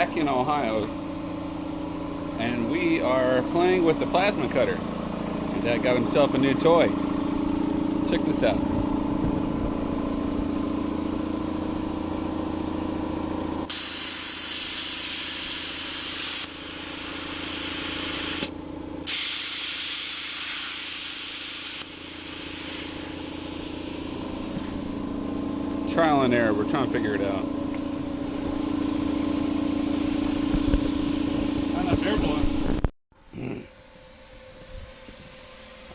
back in Ohio, and we are playing with the plasma cutter. And Dad got himself a new toy. Check this out. Trial and error, we're trying to figure it out. I'm not bear blowing.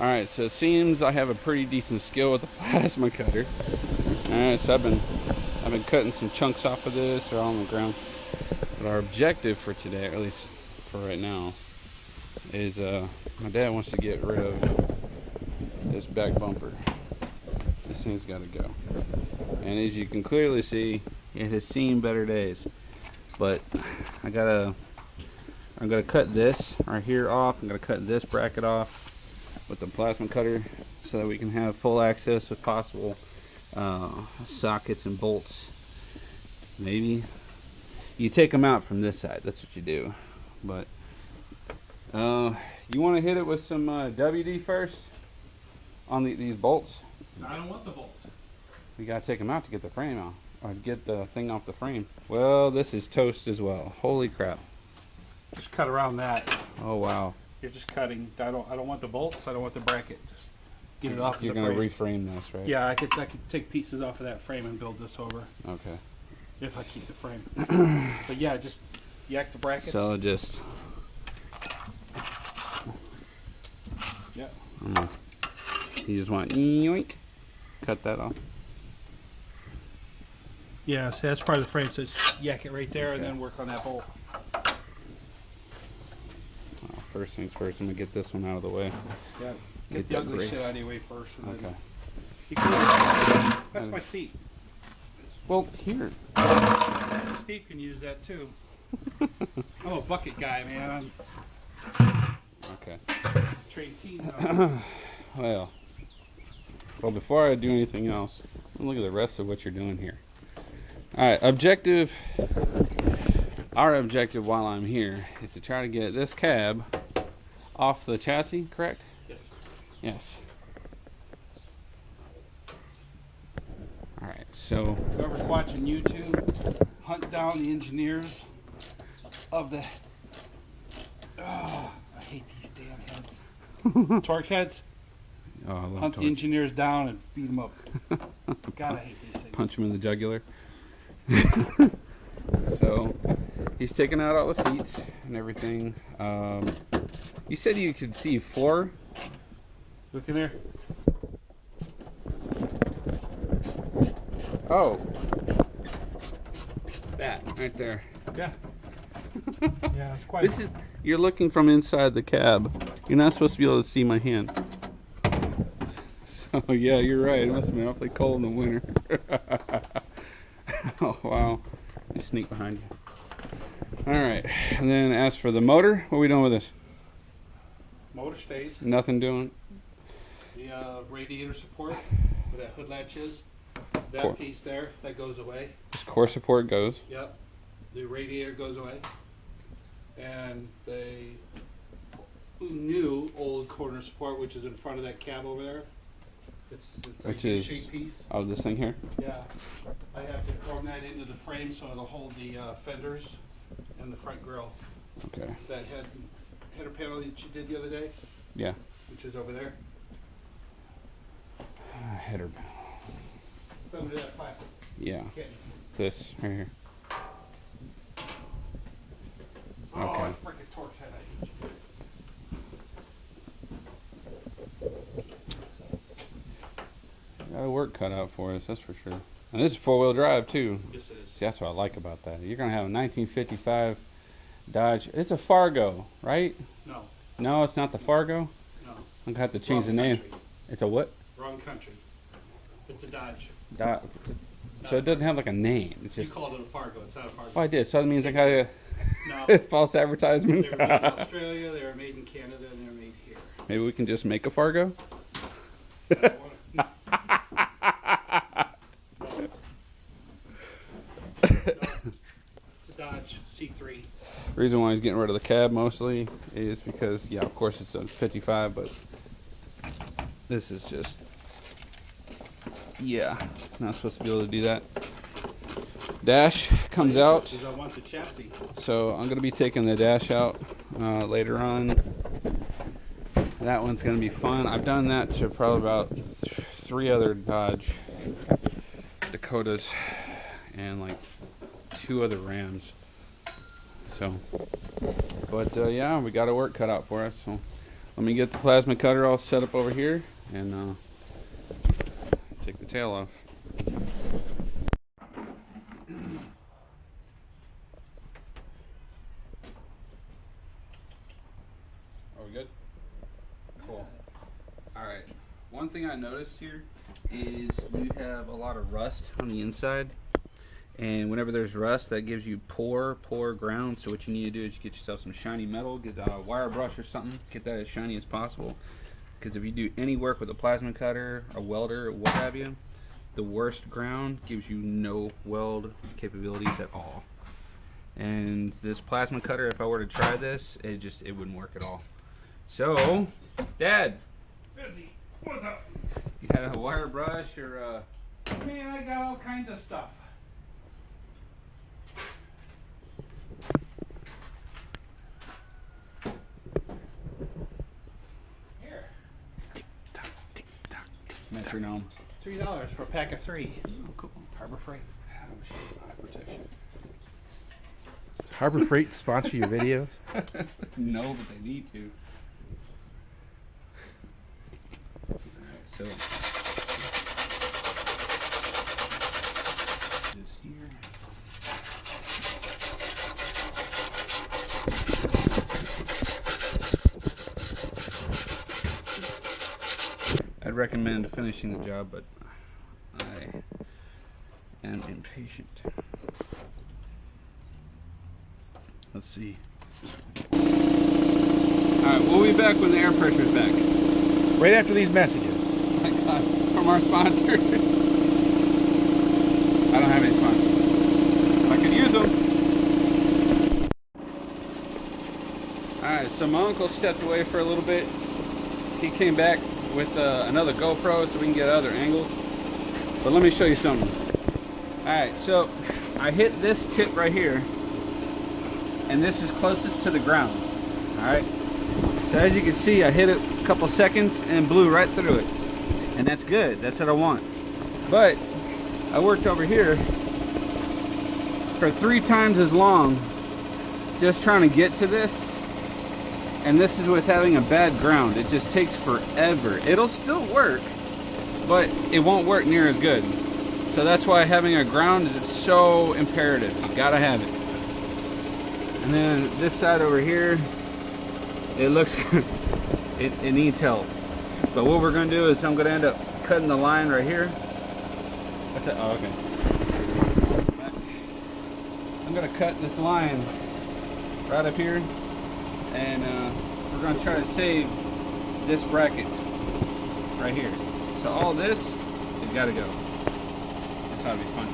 Alright, so it seems I have a pretty decent skill with the plasma cutter. Alright, so I've been cutting some chunks off of this. They're all on the ground. But our objective for today, or at least for right now, is my dad wants to get rid of this back bumper. This thing's got to go. And as you can clearly see, it has seen better days. But I'm gonna cut this right here off. I'm gonna cut this bracket off with the plasma cutter so that we can have full access with possible sockets and bolts. Maybe you take them out from this side. That's what you do. But you want to hit it with some WD first on these bolts? I don't want the bolts. You gotta take them out to get the frame out, or get the thing off the frame. Well, this is toast as well. Holy crap! Just cut around that. Oh wow! You're just cutting. I don't want the bolts. I don't want the bracket. Just get it off. You're the gonna frame. reframe this, right? Yeah, I could take pieces off of that frame and build this over. Okay. If I keep the frame. But yeah, just yak the brackets. So just. Yeah. You just want yoink. Cut that off. Yeah, so that's part of the frame. So just yak it right there, and then work on that bolt. First things first, I'm gonna get this one out of the way. Yeah. Get Get the that ugly brace. shit out of your way first. And Okay. then you can, that's my seat. Well, here. Steve can use that too. I'm a bucket guy, man. Okay. I'm trained team now. Well, before I do anything else, look at the rest of what you're doing here. Alright, our objective while I'm here is to try to get this cab off the chassis, correct? Yes. Yes. Alright, so Whoever's watching YouTube, hunt down the engineers of the. Oh, I hate these damn heads. Torx heads. I love Hunt the torque. engineers down and beat them up. God, I hate these things. Punch him in the jugular. So he's taking out all the seats and everything. You said you could see 4. Look in there. Oh, that right there. Yeah. Yeah, it's quite. This is, you're looking from inside the cab. You're not supposed to be able to see my hand. So yeah, you're right. It must have been awfully cold in the winter. Oh wow. Let me sneak behind you. Alright. And then as for the motor, what are we doing with this? Motor stays. Nothing doing? The radiator support, where that hood latch is, that Core. piece there, that goes away. Just core support goes. Yep. The radiator goes away. And the new old corner support, which is in front of that cab over there. It's Which a is- shape piece. Oh, this thing here? Yeah. I have to form that into the frame so it'll hold the fenders and the front grille. Okay. That header panel that you did the other day, Yeah. which is over there. Header. It's under that plastic. Yeah. Can't- This right here. Oh, Okay. I freaking Torx head. I hate you. Got a work cut out for us, that's for sure. And this is 4-wheel drive too. Yes, it is. See, that's what I like about that. You're gonna have a 1955 Dodge. It's a Fargo, right? No, No, it's not the Fargo. no. I'm gonna have to change the Wrong name. country. It's a what? Wrong country. It's a Dodge. So it doesn't have like a name. It's You just. called it a Fargo. It's not a Fargo. Oh, I did. So that means I got a No. false advertisement. They were made in Australia, they were made in Canada, and they were made here. Maybe we can just make a Fargo. I don't wanna- It's a Dodge C3. The reason why he's getting rid of the cab mostly is because, yeah, of course it's a 55, but this is just, yeah, not supposed to be able to do that. Dash comes out. I want the chassis. So I'm going to be taking the dash out later on. That one's going to be fun. I've done that to probably about 3 other Dodge Dakotas and like 2 other Rams. So, but yeah, we got our work cut out for us. So let me get the plasma cutter all set up over here and take the tail off. Are we good? Cool. Alright. One thing I noticed here is you have a lot of rust on the inside. And whenever there's rust, that gives you poor ground. So what you need to do is you get yourself some shiny metal, get a wire brush or something, get that as shiny as possible. Because if you do any work with a plasma cutter, a welder, or what have you, the worst ground gives you no weld capabilities at all. And this plasma cutter, if I were to try this, it wouldn't work at all. So, Dad, Busy. What's up? you had a wire brush or Man, I got all kinds of stuff. Here. metronome? $3 for a pack of 3. Oh, cool. Harbor Freight. Oh, shit. Eye protection. Harbor Freight sponsor your videos? No, but they need to. Alright, so this here. I'd recommend finishing the job, but I am impatient. Let's see. Alright, we'll be back when the air pressure is back. Right after these messages. Oh my God, from our sponsor. I don't have any sponsors. I could use them. Alright, so my uncle stepped away for a little bit. He came back with another GoPro so we can get other angles. But let me show you something. Alright, so I hit this tip right here. And this is closest to the ground. Alright. So as you can see, I hit it a couple seconds and blew right through it. And that's good. That's what I want. But I worked over here for 3 times as long just trying to get to this. And this is with having a bad ground. It just takes forever. It'll still work, but it won't work near as good. So that's why having a ground is so imperative. You gotta have it. And then this side over here, it looks, it needs help. But what we're gonna do is I'm gonna end up cutting the line right here. That's it. Oh, okay. I'm gonna cut this line right up here, and we're gonna try to save this bracket right here. So all this has gotta go. That's how it'd be fun.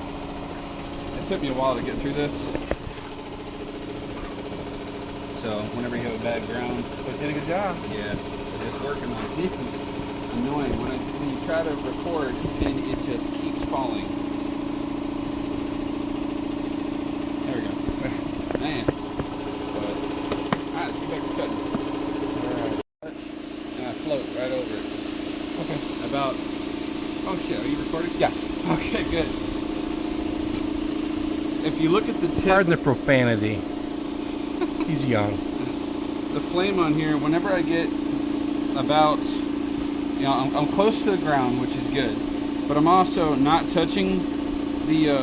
It took me a while to get through this. So whenever you have a bad ground, But did a good job. yeah, it's working. Like this is annoying when you try to record and it just keeps falling. There we go. Man. But alright, let's get back to cutting. Alright. And I float right over it. Okay. About oh shit, are you recording? Yeah. Okay, good. If you look at the tip, Pardon the profanity. He's young. the flame on here, whenever I get about, you know, I'm close to the ground, which is good, but I'm also not touching the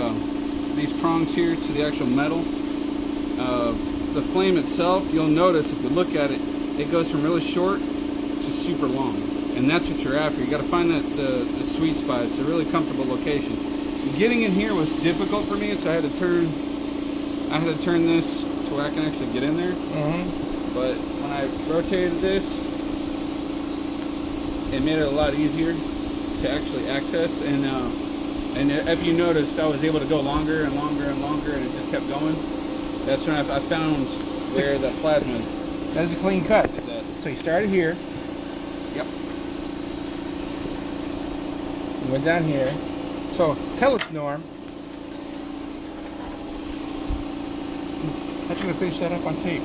these prongs here to the actual metal. The flame itself, you'll notice if you look at it, it goes from really short to super long, and that's what you're after. You got to find that the sweet spot. It's a really comfortable location. Getting in here was difficult for me, so I had to turn this to where I can actually get in there. But when I rotated this, it made it a lot easier to actually access. And if you noticed, I was able to go longer and longer and longer, and it just kept going. That's when I found where the plasma That's a clean cut. did that. So you started here. Yep. You went down here. So tell us, Norm. I'm going to finish that up on tape.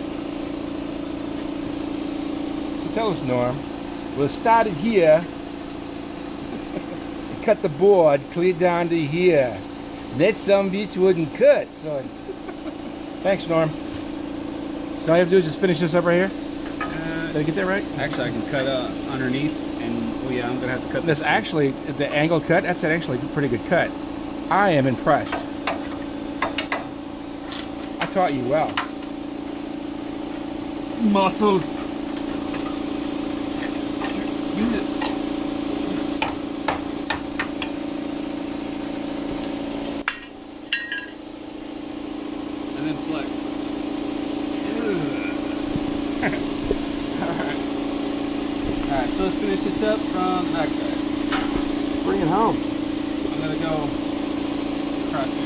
So tell us, Norm. We'll start it here. Cut the board clear down to here. That some bitch wouldn't cut. So, thanks, Norm. So all you have to do is just finish this up right here. Did I get that right? Actually, I can cut underneath, and oh yeah, I'm gonna have to cut That's actually the angle cut. That's actually a pretty good cut. I am impressed. I taught you well. Muscles. Use it. and then flex. Alright, so let's finish this up from the back side. Bring it home. I'm gonna go across here.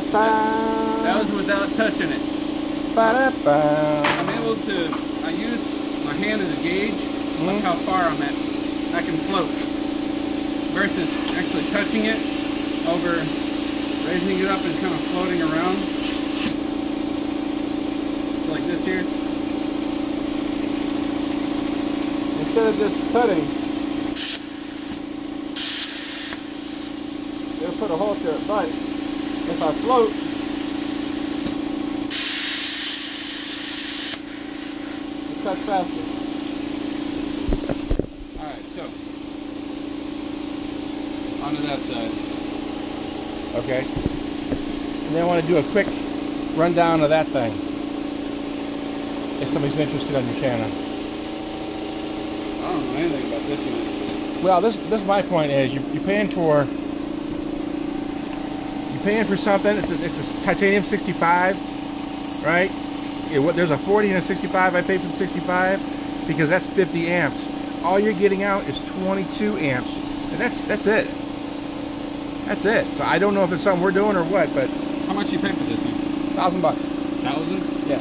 That was without touching it. I'm able to, I use my hand as a gauge of how far I'm at. I can float versus actually touching it over raising it up and kind of floating around. Like this here. Instead of just cutting, you'll put a hole through it. But if I float, it cuts faster. Alright, so onto that side. Okay. And then I want to do a quick rundown of that thing. If somebody's interested on your channel. I don't know anything about this unit. Well, this my point is you're paying for something. It's a titanium 65, right? There's a 40 and a 65. I paid for the 65 because that's 50 amps. All you're getting out is 22 amps, and that's it. That's it. So I don't know if it's something we're doing or what, but How much you pay for this thing? $1,000. 1,000 Yeah.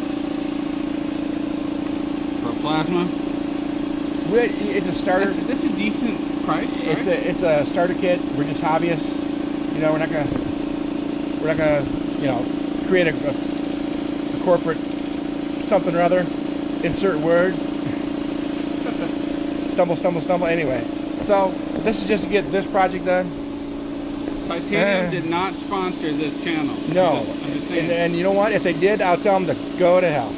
for plasma? It's a starter. That's a decent price, right? It's a starter kit. We're just hobbyists. You know, we're not gonna create a corporate something or other. Insert word. stumble. Anyway, so this is just to get this project done. Titanium did not sponsor this channel. No. I'm just saying. And you know what? If they did, I'll tell them to go to hell.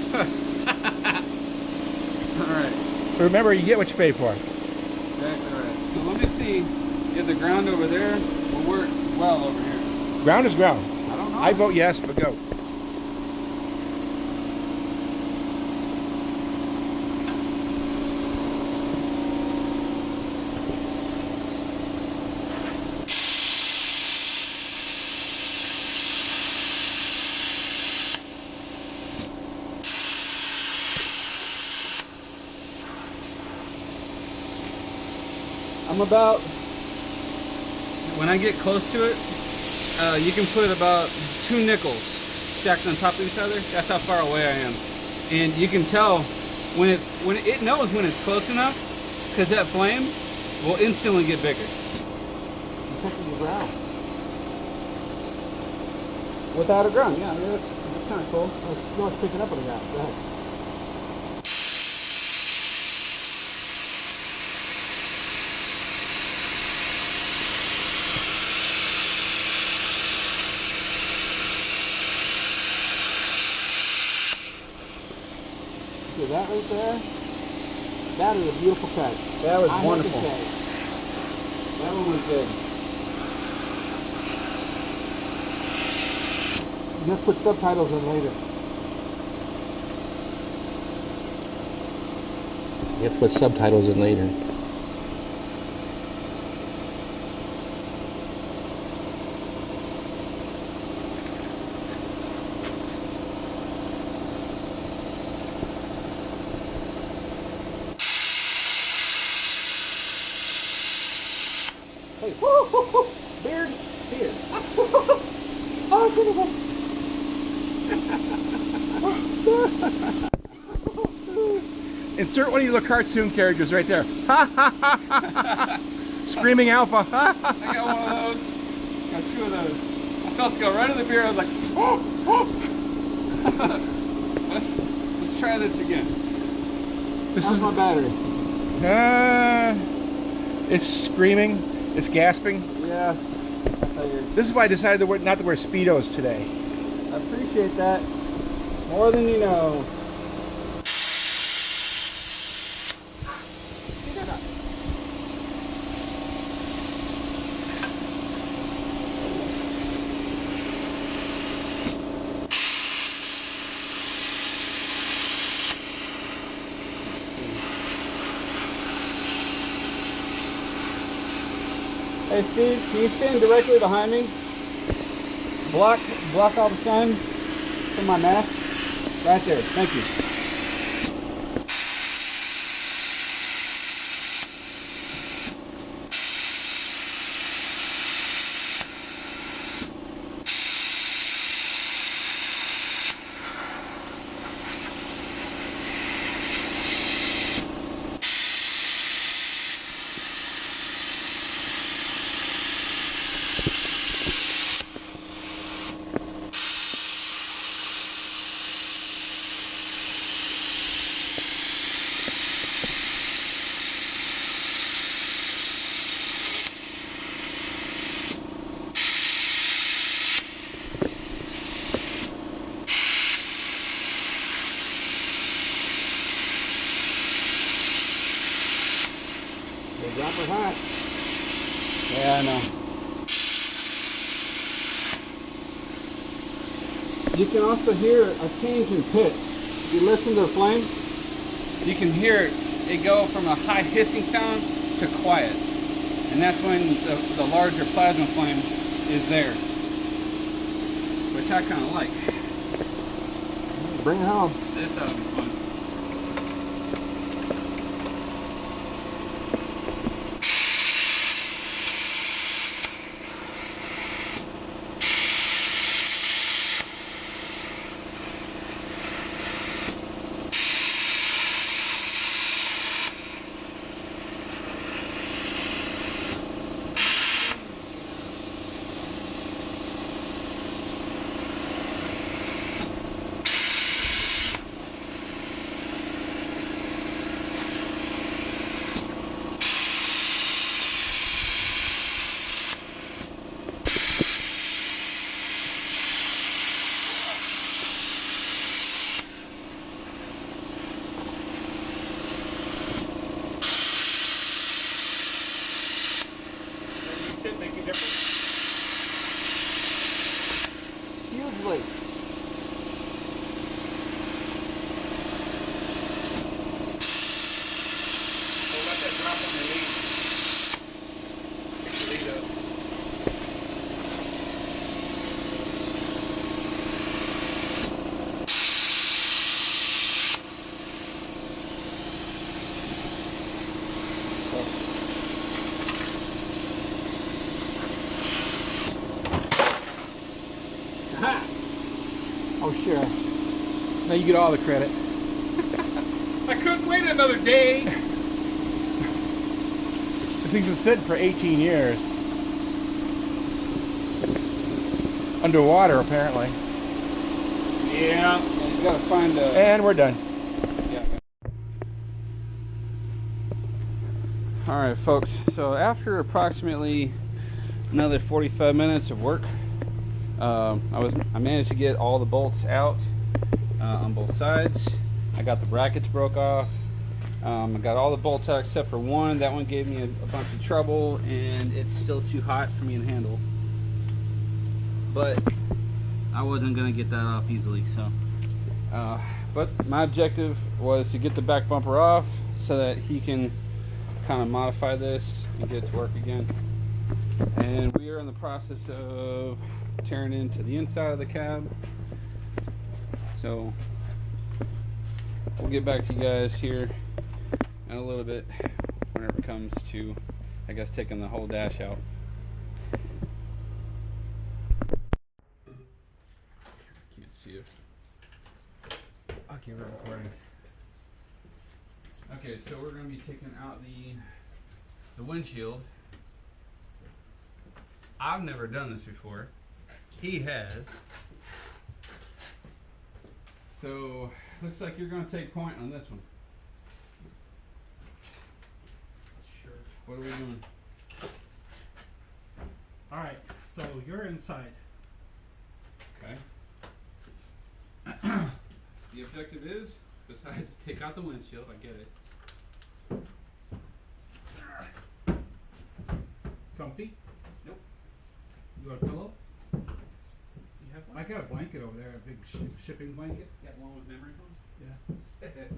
All right. But remember, you get what you pay for. Exactly right. So let me see if the ground over there will work well over here. Ground is ground. I don't know. I vote yes, but go. I'm about, when I get close to it, you can put about 2 nickels stacked on top of each other. That's how far away I am. And you can tell when it knows when it's close enough, because that flame will instantly get bigger. You're touching the ground. Without a ground, yeah, that's kind of cool. No, it's picking up on the ground. Go ahead. That right there, that is a beautiful cut. That was I wonderful. have to say. That one was good. Just put subtitles in later. You have to put subtitles in later. Beard, beard. Oh, it's gonna go. Insert one of your little cartoon characters right there. Screaming Alpha. I got one of those. Got two of those. I felt it go right in the beard. I was like, let's try this again. This How's is my battery? It's screaming. It's gasping. Yeah, I figured. This is why I decided not to wear Speedos today. I appreciate that more than you know. Hey Steve, can you stand directly behind me? Block all the sun from my mask. Right there, thank you. Dropper hot. Yeah, I know. You can also hear a change in pitch. If you listen to the flame, you can hear it go from a high hissing sound to quiet. And that's when the larger plasma flame is there. Which I kind of like. Bring it home. This ought to be fun. Make a difference? Hugely. We'll let that drop on your lead. Pick your lead up. Oh, sure. Now you get all the credit. I couldn't wait another day. This thing's been sitting for 18 years. Underwater, apparently. Yeah. You gotta find a... And we're done. Yeah. Alright, folks. So after approximately another 45 minutes of work, I managed to get all the bolts out on both sides. I got the brackets broke off. I got all the bolts out except for one. That one gave me a bunch of trouble, and it's still too hot for me to handle. But I wasn't gonna get that off easily, so. But my objective was to get the back bumper off so that he can kind of modify this and get it to work again. And we are in the process of tearing into the inside of the cab. So we'll get back to you guys here in a little bit whenever it comes to, I guess, taking the whole dash out. keep it recording. Okay, so we're going to be taking out the windshield. I've never done this before. He has. So, looks like you're going to take point on this one. Sure. What are we doing? All right, so you're inside. Okay. The objective is, besides take out the windshield, I get it. Comfy? Nope. You got a pillow? You have one? I got a blanket over there, a big shipping blanket. You got one with memory foam? Yeah. Is it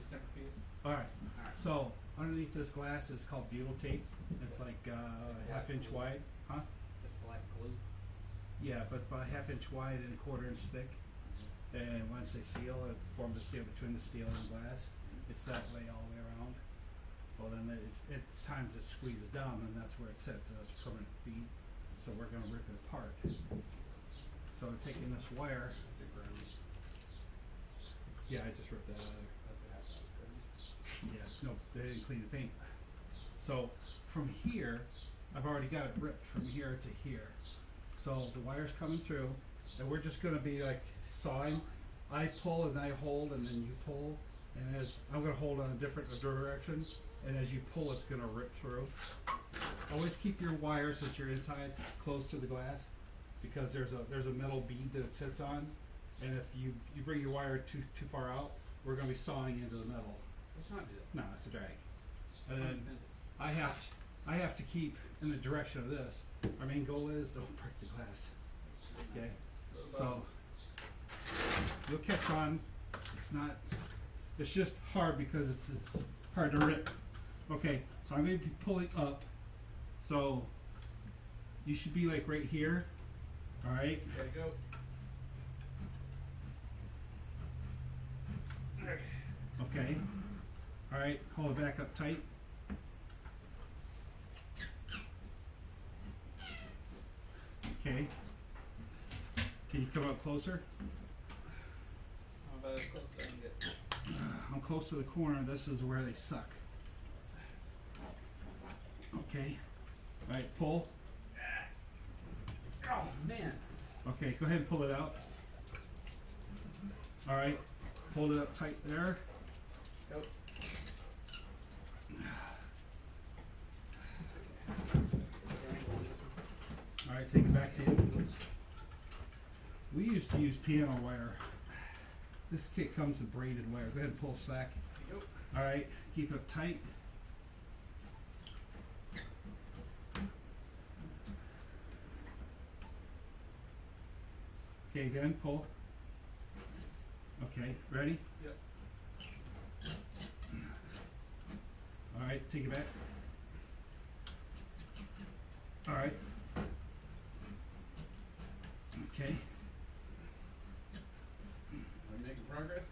Tempur-Pedic? All right. All right. So underneath this glass is called butyl tape. It's like half-inch wide, huh? Just black glue. Yeah, but about half-inch wide and a quarter-inch thick. And once they seal, it forms a seal between the steel and glass. It's that way all the way around. Well, then at times it squeezes down, and that's where it sits, and it's a permanent bead. So we're going to rip it apart. So I'm taking this wire. That's a ground. Yeah, I just ripped that out of there. That's what happened. Yeah, no, they didn't clean the paint. So from here, I've already got it ripped from here to here. So the wire's coming through, and we're just going to be like sawing. I pull and I hold, and then you pull, and as I'm going to hold on a different direction, and as you pull, it's going to rip through. Always keep your wires as you're inside close to the glass, because there's a metal bead that it sits on, and if you bring your wire too far out, we're going to be sawing into the metal. Let's not do that. No, it's a drag. And then I have to keep in the direction of this. Our main goal is don't break the glass. Okay? So you'll catch on. It's just hard because it's hard to rip. Okay, so I'm going to be pulling up. So you should be like right here. All right? Gotta go. Okay. All right, hold it back up tight. Okay. Can you come up closer? How about as close as I can get? I'm close to the corner. This is where they suck. Okay. All right, pull. Oh, man. Okay, go ahead and pull it out. All right, hold it up tight there. Go. All right, take it back to you. We used to use piano wire. This kit comes with braided wire. Go ahead and pull slack. All right, keep it up tight. Okay, again, pull. Okay, ready? Yep. All right, take it back. All right. Okay. Are we making progress?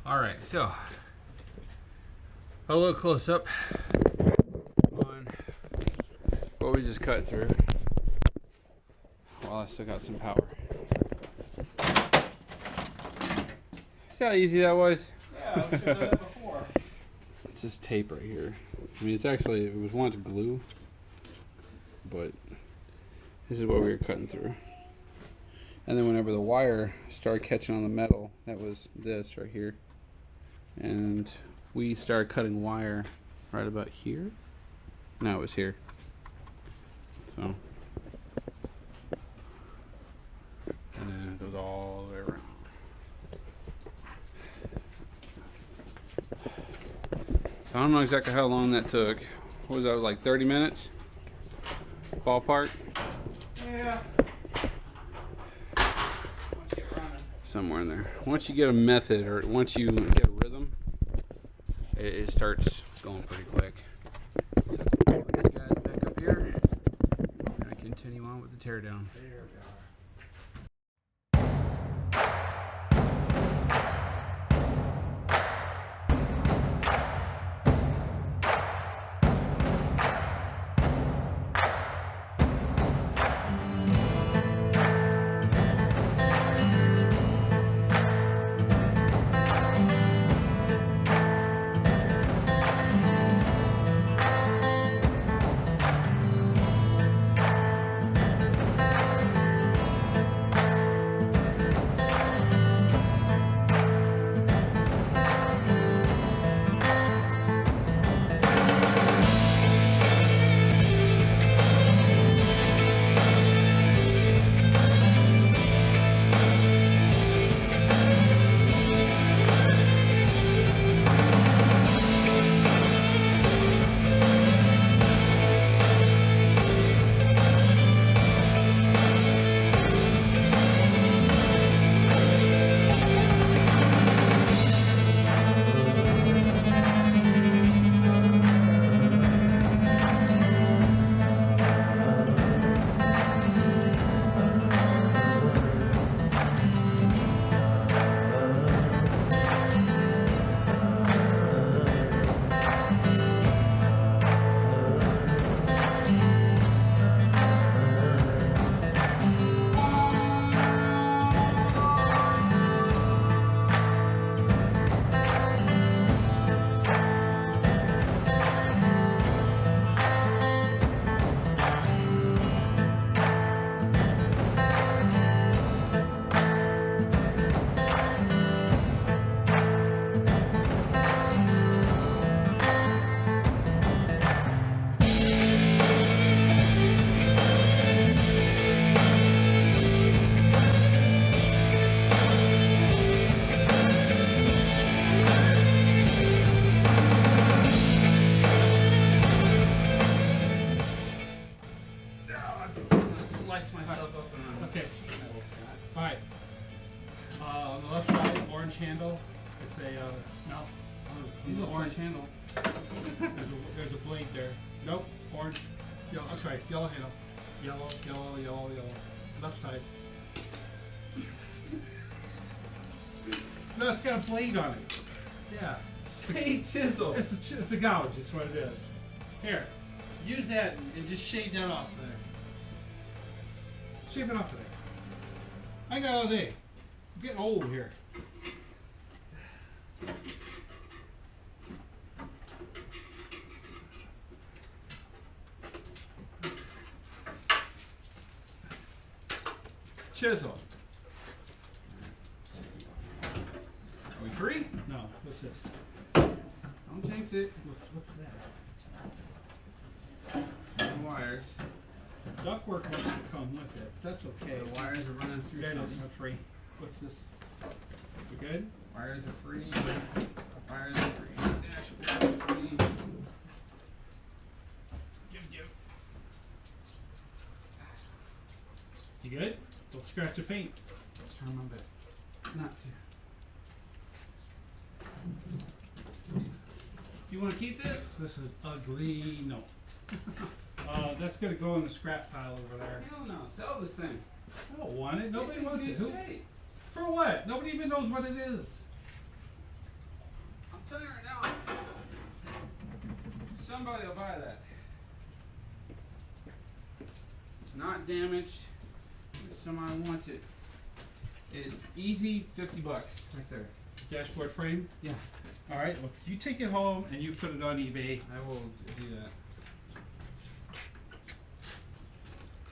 All right, so a little close up on what we just cut through. While I still got some power. See how easy that was? Yeah, I should have done that before. It's this tape right here. I mean, it's actually, it was once glue, but this is what we were cutting through. And then whenever the wire started catching on the metal, that was this right here. And we started cutting wire right about here. No, it was here. So, and then it goes all the way around. I don't know exactly how long that took. What was that, like 30 minutes? Ballpark? Yeah. Somewhere in there. Once you get a method, or once you get a rhythm, it starts going pretty quick. So, I'll get you guys back up here, and I continue on with the teardown. There we are. Handle. It's a no. Use an orange handle. There's a blade there. Nope. Orange. Yellow. I'm sorry. Yellow handle. Yellow. Yellow. Yellow. Yellow. Left side. No, it's got a blade on it. Yeah. Say chisel. It's a gouge. It's what it is. Here. Use that and just shave that off there. Shave it off of there. I got all day. I'm getting old here. Chisel. Are we free? No. What's this? Don't jinx it. What's that? The wires. Ductwork wants to come with it. That's okay. The wires are running through. Yeah, no, something. it's not free. What's this? Is it good? Wires are free. Wires are free. Dashboard is free. Give. You good? Don't scratch the paint. Try my best not to. You want to keep this? This is ugly. No. That's gonna go in the scrap pile over there. Hell no. Sell this thing. I don't want it. Nobody It's in wants it. good Who? shape. For what? Nobody even knows what it is. somebody will buy that. It's not damaged. If somebody wants it, it's easy, 50 bucks right there. Dashboard frame? Yeah, All right, well, you take it home and you put it on eBay. I will do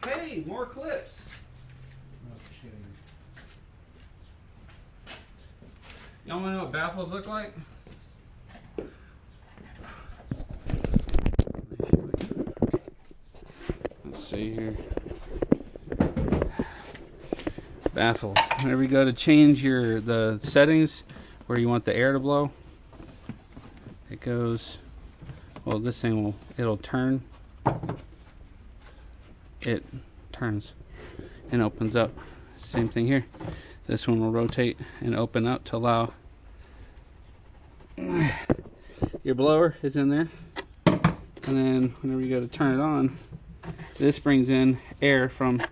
that. Hey, more clips. No kidding. Y'all want to know what baffles look like? Let's see here. Baffle. Whenever you go to change the settings where you want the air to blow, it goes. Well, this thing it'll turn. It turns and opens up. Same thing here. This one will rotate and open up to allow your blower is in there. And then whenever you go to turn it on, this brings in air from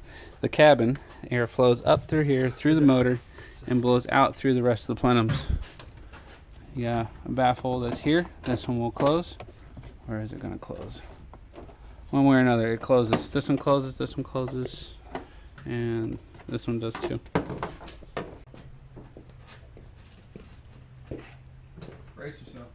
the cabin. Air flows up through here, through the motor, and blows out through the rest of the plenums. Yeah, a baffle that's here. This one will close. Where is it going to close? One way or another, it closes. This one closes, and this one does too. Brace yourself.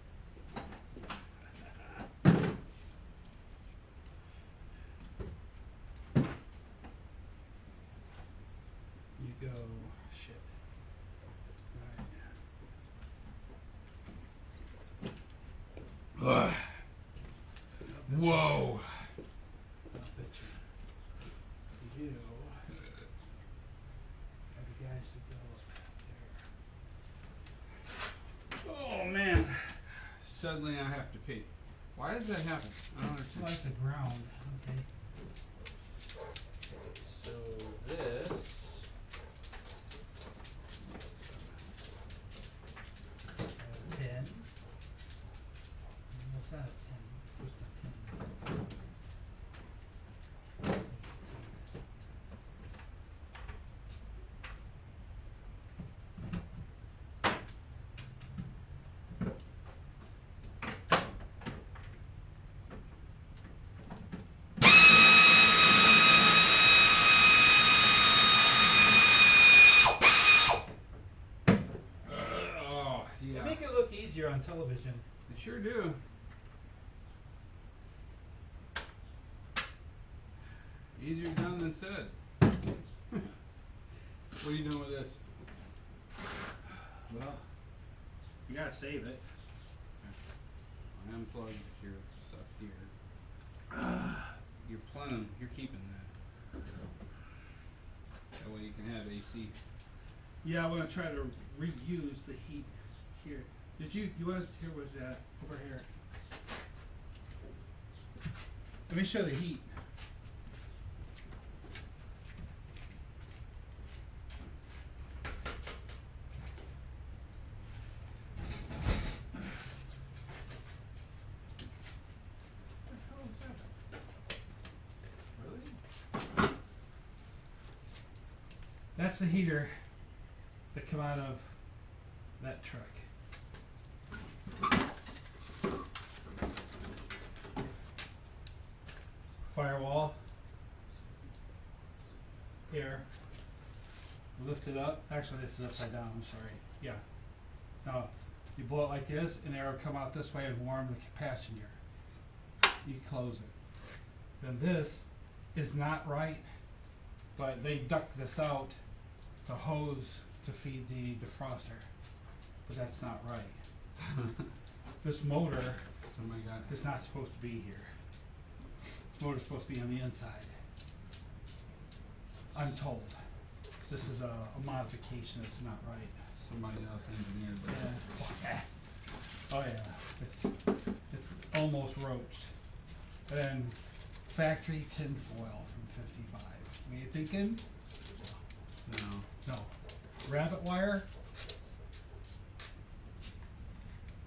You go, shit. Ugh. Whoa. I'll bet you. You are the guys that go up there. Oh man. Suddenly I have to pee. Why does that happen? I don't It's understand. like the ground. Okay. So this. Ten. What's that? 10. What's the 10? Oh yeah. Make it look easier on television. They sure do. Easier done than said. What are you doing with this? Well, you gotta save it. I unplugged your stuff here. Your plenum, you're keeping that. That way you can have AC. Yeah, I want to try to reuse the heat here. Did you want to, here was that, over here. Let me show the heat. Really? That's the heater that come out of that truck. Firewall. Here. Lift it up. Actually, this is upside down. I'm sorry. Yeah. Now, you blow it like this, and air will come out this way and warm the passenger. You close it. Then this is not right, but they duct this out to hose to feed the defroster. But that's not right. This motor Somebody got is not supposed to be here. This motor's supposed to be on the inside. I'm told. This is a modification, it's not right. somebody else engineered that. Yeah. Oh yeah, it's almost roached. And then factory tin foil from 55. What are you thinking? No. No. Rabbit wire?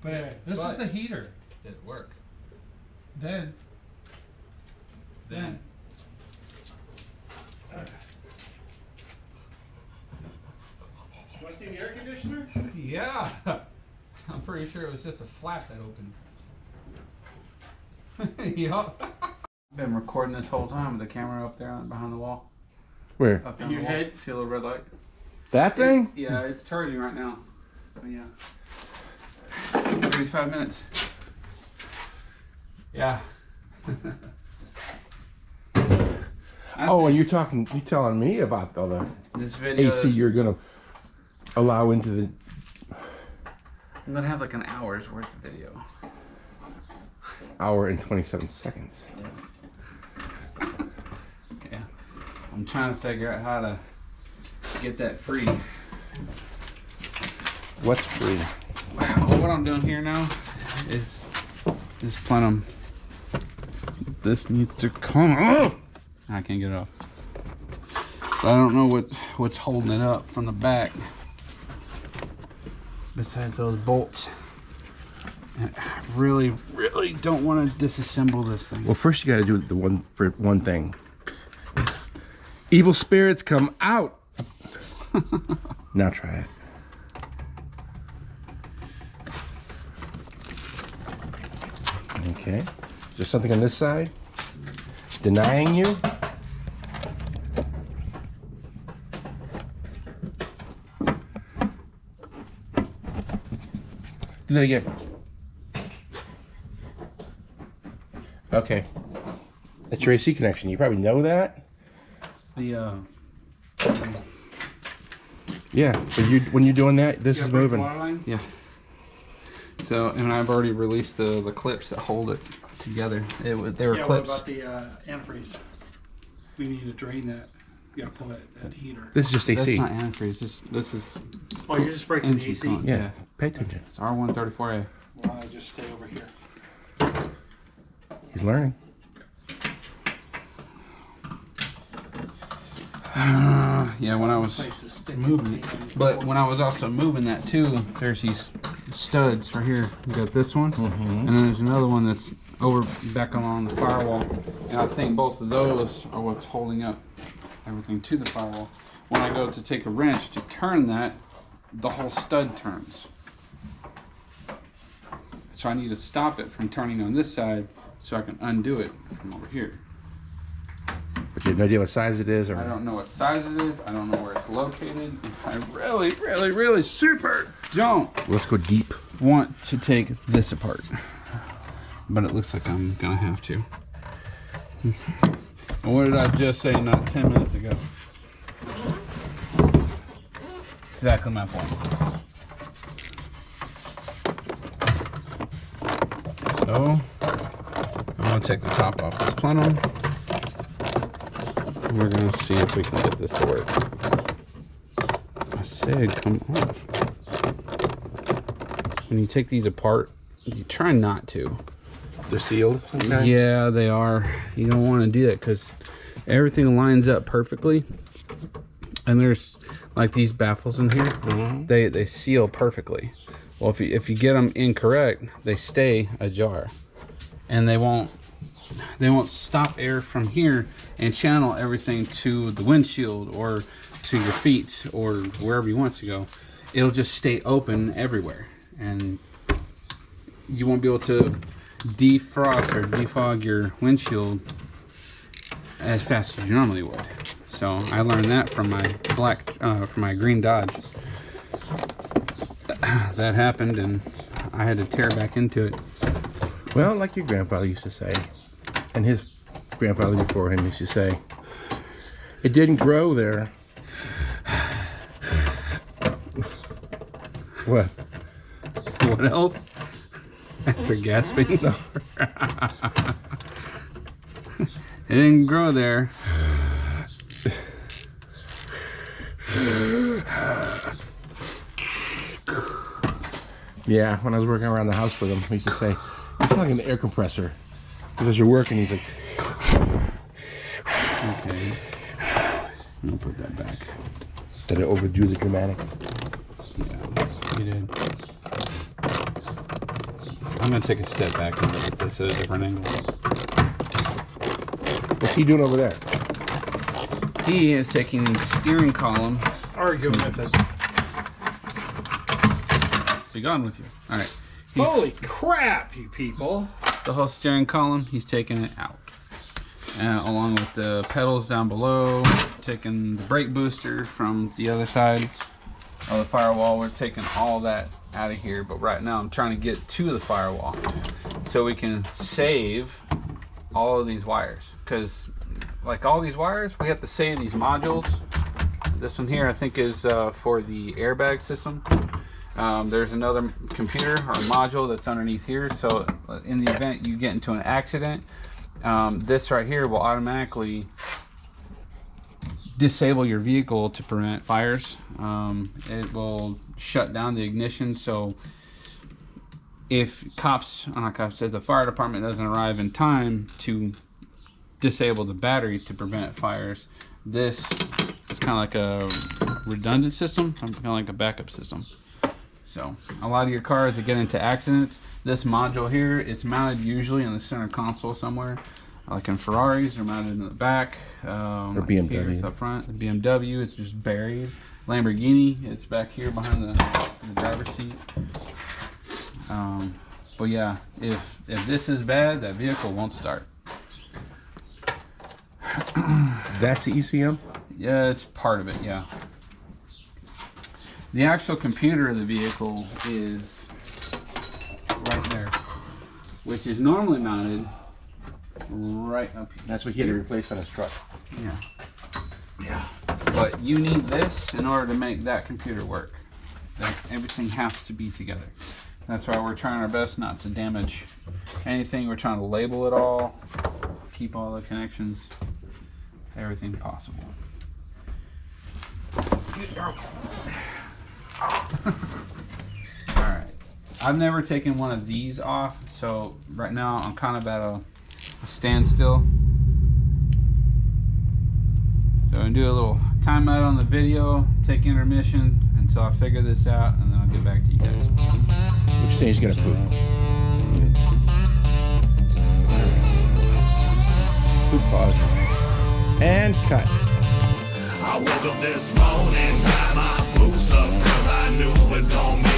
But anyway, this is But- the heater. Did it work? Then. You want to see the air conditioner? Yeah. I'm pretty sure it was just a flap that opened. Yup. I've been recording this whole time with the camera up there behind the wall. Where? Up in your head. See a little red light? That thing? Yeah, it's charging right now. But yeah. 35 minutes. Yeah. Oh, and you're telling me about the this video. AC you're gonna allow into the. I'm gonna have like an hour's worth of video. Hour and 27 seconds. Yeah. I'm trying to figure out how to get that free. What's free? Well, what I'm doing here now is plenum. This needs to come off. I can't get it off. But I don't know what's holding it up from the back. Besides those bolts. I really don't want to disassemble this thing. Well, first you got to do the one thing. Evil spirits come out. Now try it. Okay. Is there something on this side denying you? Do that again. Okay. That's your AC connection. You probably know that. It's the Yeah. But when you're doing that, this is moving. Yeah. So, and I've already released the clips that hold it together. They were Yeah, clips. what about the antifreeze? We need to drain that. You gotta pull that heater. This is just AC. That's not antifreeze. This is. Oh, you're just breaking the engine AC? coolant. Yeah. Pay attention. It's R134A. Well, I just stay over here. He's learning. Yeah, when I was moving it. But when I was also moving that too, there's these studs right here. You got this one, and then there's another one that's over back along the firewall. And I think both of those are what's holding up everything to the firewall. When I go to take a wrench to turn that, the whole stud turns. So I need to stop it from turning on this side so I can undo it from over here. But you have no idea what size it is, or I don't know what size it is. I don't know where it's located. I really super don't let's go deep. want to take this apart. But it looks like I'm gonna have to. And what did I just say not 10 minutes ago? Exactly my point. So, I'm gonna take the top off this plenum. We're gonna see if we can get this to work. I said come off. When you take these apart, you try not to. They're sealed. Okay. Yeah, they are. You don't want to do that because everything lines up perfectly. And there's like these baffles in here. They seal perfectly. Well, if you get them incorrect, they stay ajar, and they won't stop air from here and channel everything to the windshield or to your feet or wherever you want to go. It'll just stay open everywhere, and you won't be able to defrost or defog your windshield as fast as you normally would. So I learned that from my green Dodge. That happened, and I had to tear back into it. Well, like your grandfather used to say, and his grandfather before him used to say, it didn't grow there. What? What else? After gasping. No. It didn't grow there. Yeah, when I was working around the house with him, he used to say, "You sound like an air compressor." Because as you're working, he's like, Okay. I'm gonna put that back. Did it overdue the dramatics? Yeah, you did. I'm gonna take a step back and look at this at a different angle. What's he doing over there? He is taking the steering column. Arguing with it. Be gone with you. All right. Holy crap, you people. the whole steering column, he's taking it out. Along with the pedals down below, taking the brake booster from the other side of the firewall. We're taking all that out of here, but right now I'm trying to get to the firewall so we can save all of these wires, because like all these wires, we have to save these modules. This one here I think is for the airbag system. There's another computer or module that's underneath here, so in the event you get into an accident, this right here will automatically disable your vehicle to prevent fires. It will shut down the ignition, so if if the fire department doesn't arrive in time to disable the battery to prevent fires, this is kind of like a redundant system, kind of like a backup system. So a lot of your cars that get into accidents, this module here, it's mounted usually in the center console somewhere. Like in Ferraris, they're mounted in the back. Or BMW. Here it's up front. The BMW, it's just buried. Lamborghini, it's back here behind the driver's seat. But yeah, if this is bad, that vehicle won't start. That's the ECM? Yeah, it's part of it, yeah. The actual computer of the vehicle is right there, which is normally mounted right up here. That's what you had to replace on a truck. Yeah. Yeah. But you need this in order to make that computer work. Everything has to be together. That's why we're trying our best not to damage anything. We're trying to label it all, keep all the connections, everything possible. Alright. I've never taken one of these off, so right now I'm kind of at a standstill. So I'm gonna do a little timeout on the video, take intermission until I figure this out, and then I'll get back to you guys. Which thing he's gonna poop? Poop pause. And cut. I woke up this morning, tied my boots up, cause I knew it was gonna be